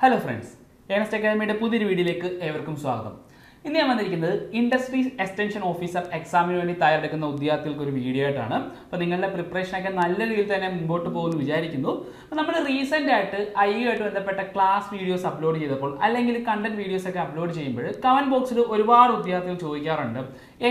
Hello friends, Ernest അക്കാദമിയുടെ പുതിയൊരു വീഡിയോയിലേക്ക് ഏവർക്കും സ്വാഗതം. ഇന്ന് ഞാൻ വന്നിരിക്കുന്നത് ഇൻഡസ്ട്രി എക്സ്റ്റൻഷൻ ഓഫീസർ എക്സാമിന് വേണ്ടി തയ്യാറെടുക്കുന്ന ഉദ്യോഗാർത്ഥികൾക്ക് ഒരു വീഡിയോ ആയിട്ടാണ്. അപ്പോൾ നിങ്ങളുടെ പ്രിപ്പറേഷനൊക്കെ നല്ല രീതിയിൽ തന്നെ മുമ്പോട്ട് പോകുമെന്ന് വിചാരിക്കുന്നു. അപ്പോൾ നമ്മൾ റീസെൻ്റ് ആയിട്ട് ആയിട്ട് ബന്ധപ്പെട്ട ക്ലാസ് വീഡിയോസ് അപ്ലോഡ് ചെയ്തപ്പോൾ അല്ലെങ്കിൽ കണ്ടന്റ് വീഡിയോസ് ഒക്കെ അപ്ലോഡ് ചെയ്യുമ്പോൾ കമൻറ്റ് ബോക്സിൽ ഒരുപാട് ഉദ്യോഗാർത്ഥികൾ ചോദിക്കാറുണ്ട്,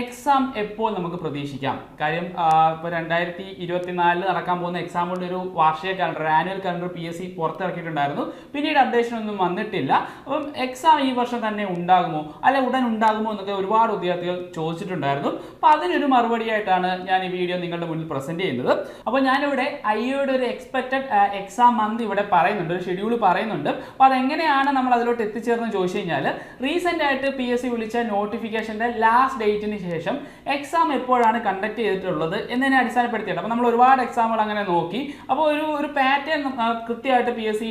എക്സാം എപ്പോൾ നമുക്ക് പ്രതീക്ഷിക്കാം? കാര്യം ഇപ്പോൾ 2024 നടക്കാൻ പോകുന്ന എക്സാമുകളുടെ ഒരു വാർഷിക കലണ്ടർ, ആനുവൽ കലണ്ടർ PSC പുറത്തിറക്കിയിട്ടുണ്ടായിരുന്നു. പിന്നീട് അപ്ഡേഷൻ ഒന്നും വന്നിട്ടില്ല. അപ്പം എക്സാം ഈ വർഷം തന്നെ ഉണ്ടാകുമോ, അല്ലെ ഉടൻ ഉണ്ടാകുമോ എന്നൊക്കെ ഒരുപാട് ഉദ്യോഗാർത്ഥികൾ ചോദിച്ചിട്ടുണ്ടായിരുന്നു. അപ്പോൾ അതിനൊരു മറുപടിയായിട്ടാണ് ഞാൻ ഈ വീഡിയോ നിങ്ങളുടെ മുന്നിൽ പ്രസന്റ് ചെയ്യുന്നത്. അപ്പോൾ ഞാനിവിടെ ഐയുടെ ഒരു എക്സ്പെക്റ്റഡ് എക്സാം മന്ത് ഇവിടെ പറയുന്നുണ്ട്, ഒരു ഷെഡ്യൂൾ പറയുന്നുണ്ട്. അപ്പോൾ അതെങ്ങനെയാണ് നമ്മൾ അതിലോട്ട് എത്തിച്ചേർന്ന് ചോദിച്ചു കഴിഞ്ഞാൽ, റീസെൻ്റ് ആയിട്ട് PSC വിളിച്ച നോട്ടിഫിക്കേഷൻ്റെ ലാസ്റ്റ് ഡേറ്റിന് ശേഷം എക്സാം എപ്പോഴാണ് കണ്ടക്ട് ചെയ്തിട്ടുള്ളത് എന്നതിനെ അടിസ്ഥാനപ്പെടുത്തിയിട്ട് അപ്പോൾ നമ്മൾ ഒരുപാട് എക്സാമുകൾ അങ്ങനെ നോക്കി. അപ്പോൾ ഒരു പാറ്റേൺ കൃത്യമായിട്ട് PSC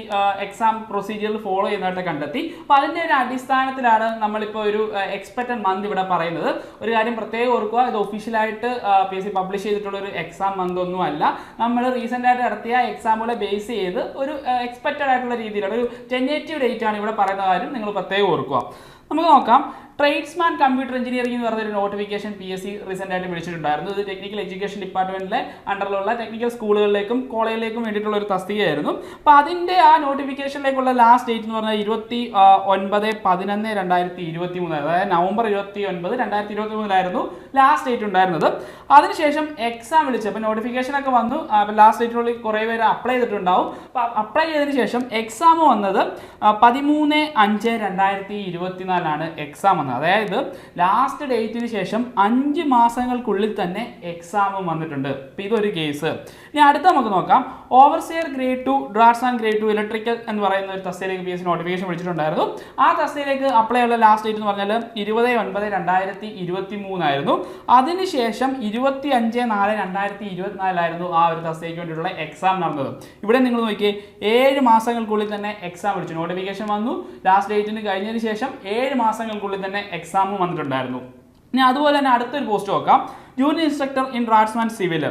എക്സാം പ്രൊസീജിയറിൽ ഫോളോ ചെയ്യുന്നതായിട്ട് കണ്ടെത്തി. അപ്പോൾ അതിൻ്റെ ഒരു അടിസ്ഥാനത്തിലാണ് നമ്മളിപ്പോൾ ഒരു എക്സ്പെക്റ്റഡ് മന്ത് ഇവിടെ പറയുന്നത്. ഒരു കാര്യം പ്രത്യേകം ഓർക്കുക, ഇത് ഒഫീഷ്യലായിട്ട് PSC പബ്ലിഷ് ചെയ്തിട്ടുള്ള ഒരു എക്സാം മന്ത് ഒന്നും അല്ല. നമ്മൾ റീസെൻ്റ് ആയിട്ട് നടത്തിയ എക്സാമുകളെ ബേസ് ചെയ്ത് ഒരു എക്സ്പെക്റ്റഡ് ആയിട്ടുള്ള രീതിയിലുള്ള ഒരു ടെൻറ്റേറ്റീവ് ഡേറ്റ് ആണ് ഇവിടെ പറയുന്ന കാര്യം നിങ്ങൾ പ്രത്യേകം ഓർക്കുക. നമുക്ക് നോക്കാം. ട്രേഡ്സ്മാൻ കമ്പ്യൂട്ടർ എഞ്ചിനീയറിംഗ് എന്ന് പറഞ്ഞൊരു നോട്ടിഫിക്കേഷൻ PSC റീസെൻ്റ് ആയിട്ട് വിളിച്ചിട്ടുണ്ടായിരുന്നു. ഇത് ടെക്നിക്കൽ എഡ്യൂക്കേഷൻ ഡിപ്പാർട്ട്മെന്റിലെ അണ്ടറിലുള്ള ടെക്നിക്കൽ സ്കൂളുകളിലേക്കും കോളേജിലേക്കും വേണ്ടിയിട്ടുള്ള ഒരു തസ്തികയായിരുന്നു. അപ്പോൾ അതിൻ്റെ ആ നോട്ടിഫിക്കേഷനിലേക്കുള്ള ലാസ്റ്റ് ഡേറ്റ് എന്ന് പറഞ്ഞാൽ 29/11/2023, അതായത് നവംബർ 29, 2023 ലാസ്റ്റ് ഡേറ്റ് ഉണ്ടായിരുന്നത്. അതിനുശേഷം എക്സാം വിളിച്ചപ്പോൾ നോട്ടിഫിക്കേഷനൊക്കെ വന്നു. അപ്പോൾ ലാസ്റ്റ് ഡേറ്റിനുള്ളിൽ കുറേ പേര് അപ്ലൈ ചെയ്തിട്ടുണ്ടാവും. അപ്പോൾ അപ്ലൈ ചെയ്തതിന് ശേഷം എക്സാം വന്നത് 13/5/2024 എക്സാം വന്നത്. അതായത് ലാസ്റ്റ് ഡേറ്റിന് ശേഷം 5 മാസങ്ങൾക്കുള്ളിൽ തന്നെ എക്സാമും വന്നിട്ടുണ്ട്. അപ്പോൾ ഇതൊരു കേസ്. ഇനി അടുത്ത നമുക്ക് നോക്കാം. Overseer grade 2 draughtsman grade 2 electrical എന്ന് പറയുന്ന ഒരു തസ്തികയിലേക്ക് PSC നോട്ടിഫിക്കേഷൻ വിളിച്ചിട്ടുണ്ടായിരുന്നു. ആ തസ്തികയിലേക്ക് അപ്ലൈ ഉള്ള ലാസ്റ്റ് ഡേറ്റ് എന്ന് പറഞ്ഞാൽ 20/9/2023 ആയിരുന്നു. അതിനുശേഷം 25/4/2024 ആ ഒരു തസ്തികയ്ക്ക് വേണ്ടിയിട്ടുള്ള എക്സാം നടന്നത്. ഇവിടെ നിങ്ങൾ നോക്കിയേ, 7 മാസങ്ങൾക്കുള്ളിൽ തന്നെ എക്സാം വിളിച്ചു. നോട്ടിഫിക്കേഷൻ വന്നു, ലാസ്റ്റ് ഡേറ്റിന് കഴിഞ്ഞതിന് ശേഷം 7 മാസങ്ങൾക്കുള്ളിൽ തന്നെ എക്സാമും വന്നിട്ടുണ്ടായിരുന്നു. ഇനി അതുപോലെ തന്നെ അടുത്തൊരു പോസ്റ്റ് നോക്കാം. Junior instructor in draftsman civil.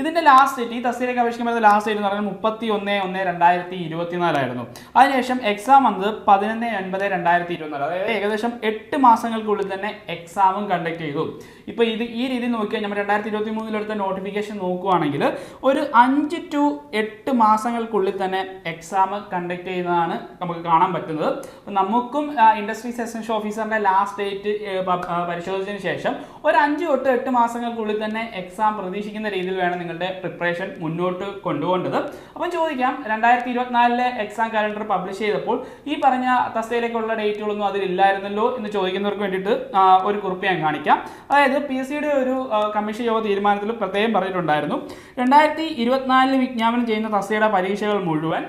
ഇതിൻ്റെ ലാസ്റ്റ് ഡേറ്റ്, ഈ തസ്തികയിലേക്ക് അപേക്ഷിക്കുമ്പോൾ ലാസ്റ്റ് ഡേറ്റ് എന്ന് പറയുന്നത് 31/1/2024 ആയിരുന്നു. അതിനുശേഷം എക്സാം വന്നത് 11/9/2024, അതായത് ഏകദേശം 8 മാസങ്ങൾക്കുള്ളിൽ തന്നെ എക്സാമും കണ്ടക്ട് ചെയ്തു. ഇപ്പോൾ ഈ രീതി നോക്കിയാൽ നമ്മൾ 2023 എടുത്ത നോട്ടിഫിക്കേഷൻ നോക്കുകയാണെങ്കിൽ ഒരു 5 to 8 മാസങ്ങൾക്കുള്ളിൽ തന്നെ എക്സാം കണ്ടക്ട് ചെയ്യുന്നതാണ് നമുക്ക് കാണാൻ പറ്റുന്നത്. നമുക്കും ഇൻഡസ്ട്രി എക്സ്റ്റൻഷൻ ഓഫീസറിൻ്റെ ലാസ്റ്റ് ഡേറ്റ് പരിശോധിച്ചതിന് ശേഷം ഒരു 5 to 8 മാസങ്ങൾക്കുള്ളിൽ തന്നെ എക്സാം പ്രതീക്ഷിക്കുന്ന രീതിയിൽ വേണം നിങ്ങളുടെ പ്രിപ്പറേഷൻ മുന്നോട്ട് കൊണ്ടുപോകേണ്ടത്. അപ്പം ചോദിക്കാം, 2024 എക്സാം കാലണ്ടർ പബ്ലിഷ് ചെയ്തപ്പോൾ ഈ പറഞ്ഞ തസ്തികയിലേക്കുള്ള ഡേറ്റുകളൊന്നും അതിലില്ലായിരുന്നല്ലോ എന്ന് ചോദിക്കുന്നവർക്ക് വേണ്ടിയിട്ട് ഒരു കുറിപ്പ് ഞാൻ കാണിക്കാം. അതായത് PSCയുടെ ഒരു കമ്മീഷൻ യോഗ തീരുമാനത്തിൽ പ്രത്യേകം പറഞ്ഞിട്ടുണ്ടായിരുന്നു, 2024 വിജ്ഞാപനം ചെയ്യുന്ന തസ്തികയുടെ പരീക്ഷകൾ മുഴുവൻ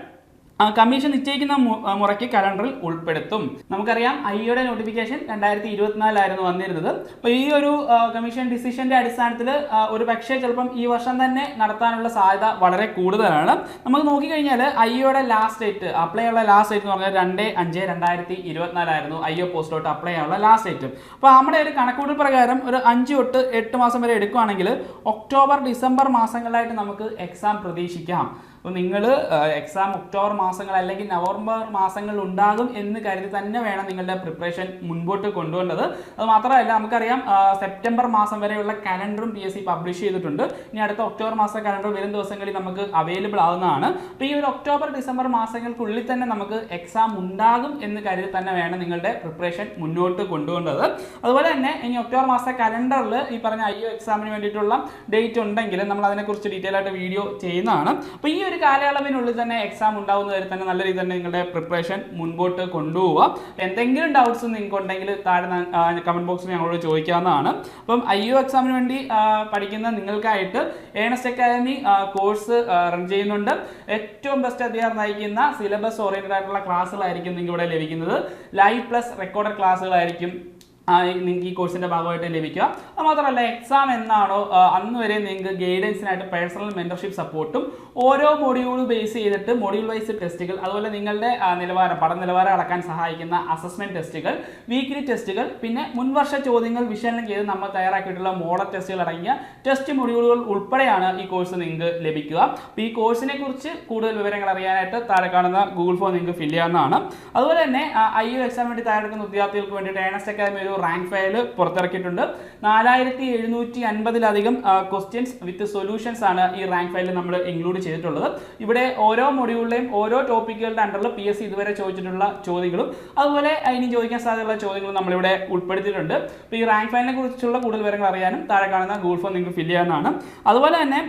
കമ്മീഷൻ നിശ്ചയിക്കുന്ന മുറയ്ക്ക് കലണ്ടറിൽ ഉൾപ്പെടുത്തും. നമുക്കറിയാം ഐയുടെ നോട്ടിഫിക്കേഷൻ 2024 ആയിരുന്നു വന്നിരുന്നത്. അപ്പോൾ ഈ ഒരു കമ്മീഷൻ ഡിസിഷന്റെ അടിസ്ഥാനത്തിൽ ഒരു പക്ഷേ ചിലപ്പം ഈ വർഷം തന്നെ നടത്താനുള്ള സാധ്യത വളരെ കൂടുതലാണ്. നമുക്ക് നോക്കിക്കഴിഞ്ഞാൽ ഐയുടെ ലാസ്റ്റ് ഡേറ്റ്, അപ്ലൈ ഉള്ള ലാസ്റ്റ് ഡേറ്റ് എന്ന് പറഞ്ഞാൽ 2/5/2024 ആയിരുന്നു IO പോസ്റ്റിലോട്ട് അപ്ലൈ ചെയ്യാനുള്ള ലാസ്റ്റ് ഡേറ്റ്. അപ്പോൾ നമ്മുടെ ഒരു കണക്കുകൂട്ടൽ പ്രകാരം ഒരു 5 to 8 മാസം വരെ എടുക്കുകയാണെങ്കിൽ ഒക്ടോബർ ഡിസംബർ മാസങ്ങളിലായിട്ട് നമുക്ക് എക്സാം പ്രതീക്ഷിക്കാം. അപ്പോൾ നിങ്ങൾ എക്സാം ഒക്ടോബർ മാസങ്ങൾ അല്ലെങ്കിൽ നവംബർ മാസങ്ങളിൽ ഉണ്ടാകും എന്ന് കരുതി തന്നെ വേണം നിങ്ങളുടെ പ്രിപ്പറേഷൻ മുൻപോട്ട് കൊണ്ടുപോകേണ്ടത്. അത് മാത്രമല്ല, നമുക്കറിയാം സെപ്റ്റംബർ മാസം വരെയുള്ള കലണ്ടറും PSC പബ്ലിഷ് ചെയ്തിട്ടുണ്ട്. ഇനി അടുത്ത ഒക്ടോബർ മാസ കലണ്ടർ വരും ദിവസങ്ങളിൽ നമുക്ക് അവൈലബിൾ ആവുന്നതാണ്. അപ്പോൾ ഈ ഒരു ഒക്ടോബർ ഡിസംബർ മാസങ്ങൾക്കുള്ളിൽ തന്നെ നമുക്ക് എക്സാം ഉണ്ടാകും എന്ന് കരുതി തന്നെ വേണം നിങ്ങളുടെ പ്രിപ്പറേഷൻ മുന്നോട്ട് കൊണ്ടുപോകേണ്ടത്. അതുപോലെ തന്നെ ഇനി ഒക്ടോബർ മാസ കലണ്ടറിൽ ഈ പറഞ്ഞ IO എക്സാമിന് വേണ്ടിയിട്ടുള്ള ഡേറ്റ് ഉണ്ടെങ്കിൽ നമ്മൾ അതിനെക്കുറിച്ച് ഡീറ്റെയിൽ ആയിട്ട് വീഡിയോ ചെയ്യുന്നതാണ്. അപ്പോൾ ഈ ഒരു കാലയളവിനുള്ളിൽ തന്നെ എക്സാം ഉണ്ടാവുന്നവരെ തന്നെ നല്ല രീതിയിൽ തന്നെ നിങ്ങളുടെ പ്രിപ്പറേഷൻ മുൻപോട്ട് കൊണ്ടുപോവുക. എന്തെങ്കിലും ഡൗട്ട്സ് നിങ്ങൾക്ക് ഉണ്ടെങ്കിൽ താഴെ കമന്റ് ബോക്സിൽ ഞങ്ങളോട് ചോദിക്കാവുന്നതാണ്. അപ്പം IO എക്സാമിന് വേണ്ടി പഠിക്കുന്ന നിങ്ങൾക്കായിട്ട് ഏണസ്റ്റ് അക്കാദമി കോഴ്സ് റൺ ചെയ്യുന്നുണ്ട്. ഏറ്റവും ബെസ്റ്റ് അധ്യാപകർ നയിക്കുന്ന സിലബസ് ഓറിയന്റഡ് ആയിട്ടുള്ള ക്ലാസ്സുകളായിരിക്കും നിങ്ങൾക്ക് ഇവിടെ ലഭിക്കുന്നത്. ലൈവ് പ്ലസ് റെക്കോർഡഡ് ക്ലാസ്സുകളായിരിക്കും നിങ്ങൾക്ക് ഈ കോഴ്സിൻ്റെ ഭാഗമായിട്ട് ലഭിക്കുക. അത് മാത്രമല്ല എക്സാം എന്നാണോ അന്ന് വരെ നിങ്ങൾക്ക് ഗൈഡൻസിനായിട്ട് പേഴ്സണൽ മെൻറ്റർഷിപ്പ് സപ്പോർട്ടും ഓരോ മൊഡ്യൂൾ ബേസ് ചെയ്തിട്ട് മൊഡ്യൂൾ വൈസ് ടെസ്റ്റുകൾ, അതുപോലെ നിങ്ങളുടെ പഠന നിലവാരം അളക്കാൻ സഹായിക്കുന്ന അസസ്മെൻറ്റ് ടെസ്റ്റുകൾ, വീക്ക്ലി ടെസ്റ്റുകൾ, പിന്നെ മുൻവർഷ ചോദ്യങ്ങൾ വിശകലനം ചെയ്ത് നമ്മൾ തയ്യാറാക്കിയിട്ടുള്ള മോഡൽ ടെസ്റ്റുകൾ അടങ്ങിയ ടെസ്റ്റ് മൊഡ്യൂളുകൾ ഉൾപ്പെടെയാണ് ഈ കോഴ്സ് നിങ്ങൾക്ക് ലഭിക്കുക. അപ്പോൾ ഈ കോഴ്സിനെ കുറിച്ച് കൂടുതൽ വിവരങ്ങൾ അറിയാനായിട്ട് താഴെ കാണുന്ന ഗൂഗിൾ ഫോം നിങ്ങൾക്ക് ഫില്ല് ചെയ്യാവുന്നതാണ്. അതുപോലെ തന്നെ IU എക്സാം വേണ്ടി തയ്യാറെടുക്കുന്ന വിദ്യാർത്ഥികൾക്ക് വേണ്ടിയിട്ട് ഏണസ്റ്റ് അക്കാദമി ഒരു റാങ്ക് ഫയൽ പുറത്തിറക്കിയിട്ടുണ്ട്. 4750 ക്വസ്റ്റ്യൻസ് വിത്ത് സൊല്യൂഷൻസ് ആണ് ഈ റാങ്ക് ഫയലിൽ നമ്മൾ ഇൻക്ലൂഡ് ചെയ്തിട്ടുള്ളത്. ഇവിടെ ഓരോ മൊഡ്യൂളിലെയും ഓരോ ടോപ്പിക്കുകളുടെ അണ്ടറിൽ PSC ഇതുവരെ ചോദിച്ചിട്ടുള്ള ചോദ്യങ്ങളും അതുപോലെ ഇനി ചോദിക്കാൻ സാധ്യതയുള്ള ചോദ്യങ്ങളും നമ്മളിവിടെ ഉൾപ്പെടുത്തിയിട്ടുണ്ട്. അപ്പോൾ ഈ റാങ്ക് ഫയലിനെ കുറിച്ചുള്ള കൂടുതൽ വിവരങ്ങൾ അറിയാനും താഴെ കാണുന്ന ഗൂഗിൾ ഫോം നിങ്ങൾക്ക് ഫില്ല് ചെയ്യാവുന്നതാണ്. അതുപോലെ തന്നെ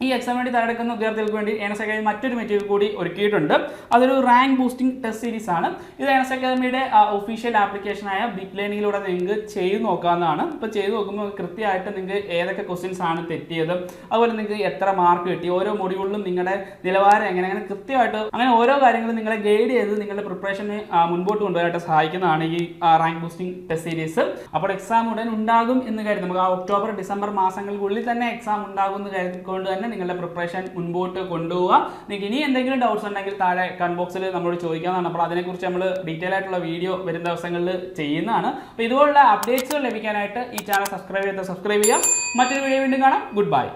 ഈ എക്സാം വേണ്ടി തയ്യാറെടുക്കുന്ന വിദ്യാർത്ഥികൾക്ക് വേണ്ടി ഏണസ്റ്റ് അക്കാദമി മറ്റൊരു മെറ്റീരിയൽ കൂടി ഒരുക്കിയിട്ടുണ്ട്. അതൊരു റാങ്ക് ബൂസ്റ്റിംഗ് ടെസ്റ്റ് സീരീസ് ആണ്. ഇത് ഏണസ്റ്റ് അക്കാദമിയുടെ ഒഫീഷ്യൽ ആപ്ലിക്കേഷനായ ബിഗ് ലേണിങ്ങിലൂടെ നിങ്ങൾക്ക് ചെയ്ത് നോക്കാവുന്നതാണ്. ഇപ്പോൾ ചെയ്ത് നോക്കുമ്പോൾ കൃത്യമായിട്ട് നിങ്ങൾക്ക് ഏതൊക്കെ ക്വസ്റ്റ്യൻസ് ആണ് തെറ്റിയത്, അതുപോലെ നിങ്ങൾക്ക് എത്ര മാർക്ക് കിട്ടി, ഓരോ മൊഡ്യൂളിലും നിങ്ങളുടെ നിലവാരം അങ്ങനെ കൃത്യമായിട്ട് അങ്ങനെ ഓരോ കാര്യങ്ങളും നിങ്ങളെ ഗൈഡ് ചെയ്ത് നിങ്ങളുടെ പ്രിപ്പറേഷനെ മുൻപോട്ട് കൊണ്ടുവരാനായിട്ട് സഹായിക്കുന്നതാണ് ഈ റാങ്ക് ബൂസ്റ്റിംഗ് ടെസ്റ്റ് സീരീസ്. അപ്പോൾ എക്സാം ഉടൻ ഉണ്ടാകും എന്ന് കരുതി നമുക്ക് ഒക്ടോബർ ഡിസംബർ മാസങ്ങൾക്കുള്ളിൽ തന്നെ എക്സാം ഉണ്ടാകും എന്ന് കരുതിക്കൊണ്ട് തന്നെ നിങ്ങളുടെ പ്രിപ്പറേഷൻ മുൻപോട്ട് കൊണ്ടുപോവുക. നിങ്ങൾക്ക് ഇനി എന്തെങ്കിലും ഡൗട്ട്സ് ഉണ്ടെങ്കിൽ താഴെ കമന്റ് ബോക്സിൽ നമ്മളോട് ചോദിക്കാവുന്നതാണ്. അപ്പോൾ അതിനെക്കുറിച്ച് നമ്മൾ ഡീറ്റെയിൽ ആയിട്ടുള്ള വീഡിയോ വരും ദിവസങ്ങളിൽ ചെയ്യുന്നതാണ്. അപ്പോൾ ഇതുപോലുള്ള അപ്ഡേറ്റ്സുകൾ ലഭിക്കാനായിട്ട് ഈ ചാനൽ സബ്സ്ക്രൈബ് ചെയ്യാം. മറ്റൊരു വീഡിയോ വീണ്ടും കാണാം. Good bye.